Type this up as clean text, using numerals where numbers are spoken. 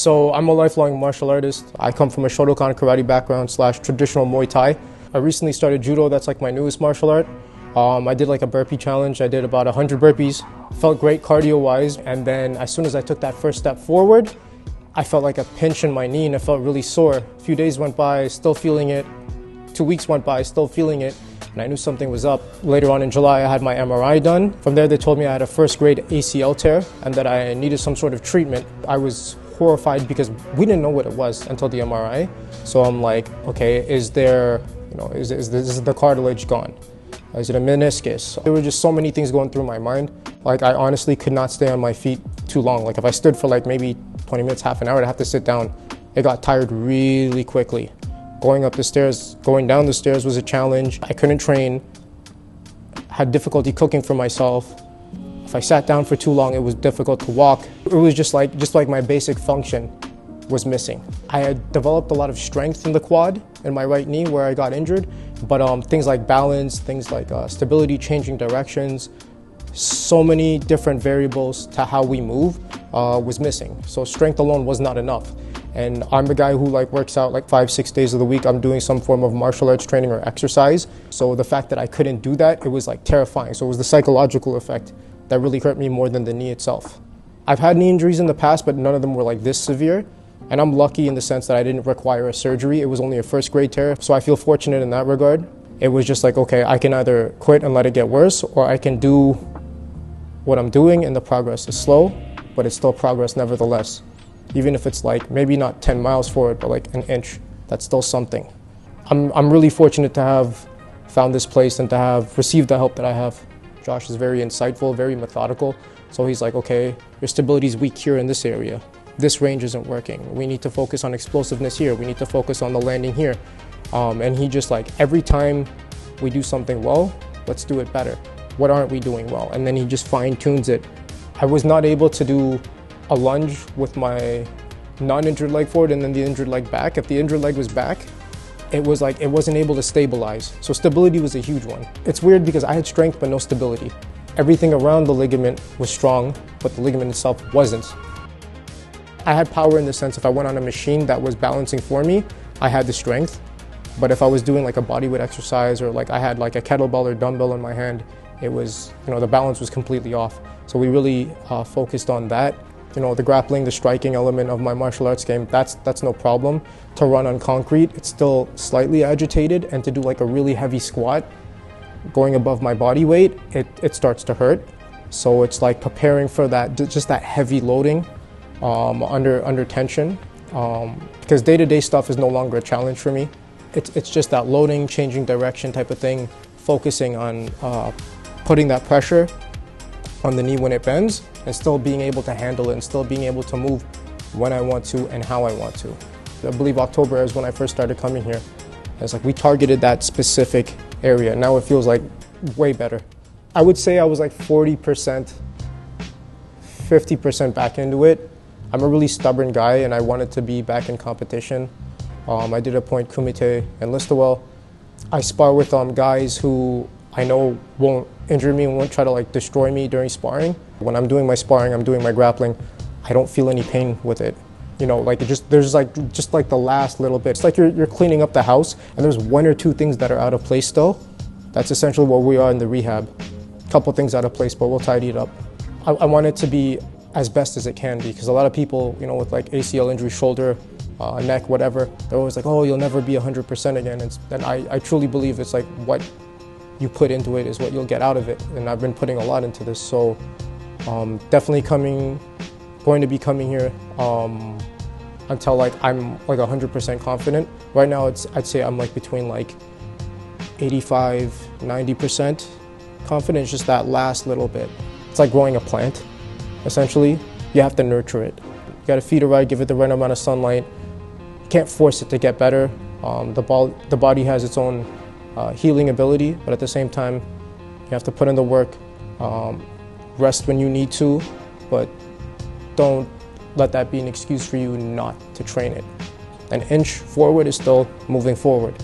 So I'm a lifelong martial artist. I come from a Shotokan karate background / traditional Muay Thai. I recently started Judo, that's like my newest martial art. I did like a burpee challenge. I did about 100 burpees. Felt great cardio-wise, and then as soon as I took that first step forward, I felt like a pinch in my knee and it felt really sore. A few days went by, still feeling it. 2 weeks went by, still feeling it, and I knew something was up. Later on in July, I had my MRI done. From there, they told me I had a first-grade ACL tear and that I needed some sort of treatment. I was horrified because we didn't know what it was until the MRI. So I'm like, okay, is there, is the cartilage gone? Is it a meniscus? There were just so many things going through my mind. Like, I honestly could not stay on my feet too long. Like, if I stood for like maybe 20 minutes, half an hour, I'd have to sit down. It got tired really quickly. Going up the stairs, going down the stairs was a challenge. I couldn't train, had difficulty cooking for myself. If I sat down for too long, it was difficult to walk. It was just like my basic function was missing. I had developed a lot of strength in the quad in my right knee where I got injured, but things like balance, things like stability, changing directions, so many different variables to how we move was missing. So strength alone was not enough. And I'm the guy who works out 5-6 days of the week. I'm doing some form of martial arts training or exercise. So the fact that I couldn't do that, it was terrifying. So it was the psychological effect that really hurt me more than the knee itself. I've had knee injuries in the past, but none of them were this severe. And I'm lucky in the sense that I didn't require a surgery. It was only a first-grade tear. So I feel fortunate in that regard. It was just okay, I can either quit and let it get worse, or I can do what I'm doing and the progress is slow, but it's still progress nevertheless. Even if it's maybe not 10 miles forward, but an inch, that's still something. I'm really fortunate to have found this place and to have received the help that I have. Josh is very insightful, very methodical. So he's okay, your stability is weak here in this area. This range isn't working. We need to focus on explosiveness here. We need to focus on the landing here. And he just every time we do something well, let's do it better. What aren't we doing well? And then he just fine tunes it. I was not able to do a lunge with my non-injured leg forward and then the injured leg back. If the injured leg was back, it was it wasn't able to stabilize. So stability was a huge one. It's weird because I had strength but no stability. Everything around the ligament was strong, but the ligament itself wasn't. I had power in the sense if I went on a machine that was balancing for me, I had the strength. But if I was doing a bodyweight exercise or I had a kettlebell or dumbbell in my hand, it was, the balance was completely off. So we really focused on that. The grappling, the striking element of my martial arts game, that's no problem. To run on concrete, it's still slightly agitated, and to do a really heavy squat, going above my body weight, it starts to hurt. So it's preparing for that, just that heavy loading under tension, because day-to-day stuff is no longer a challenge for me. It's just that loading, changing direction type of thing, focusing on putting that pressure on the knee when it bends, and still being able to handle it and still being able to move when I want to and how I want to. I believe October is when I first started coming here. It's we targeted that specific area. Now it feels way better. I would say I was 40%, 50% back into it. I'm a really stubborn guy and I wanted to be back in competition. I did appoint Kumite and Listowel. I spar with guys who I know won't injure me and won't try to destroy me during sparring. When I'm doing my sparring, I'm doing my grappling, I don't feel any pain with it. There's just the last little bit. It's you're cleaning up the house and there's 1 or 2 things that are out of place still. That's essentially what we are in the rehab. A couple things out of place, but we'll tidy it up. I want it to be as best as it can be, because a lot of people, with ACL injury, shoulder, neck, whatever, they're always oh, you'll never be 100% again. And I truly believe it's what you put into it is what you'll get out of it. And I've been putting a lot into this. So definitely going to be coming here until I'm 100% confident. Right now, I'd say I'm between 85, 90% confident. It's just that last little bit. It's growing a plant, essentially. You have to nurture it. You got to feed it right, give it the right amount of sunlight. You can't force it to get better. The body has its own healing ability, but at the same time, you have to put in the work, rest when you need to, but don't let that be an excuse for you not to train it. An inch forward is still moving forward.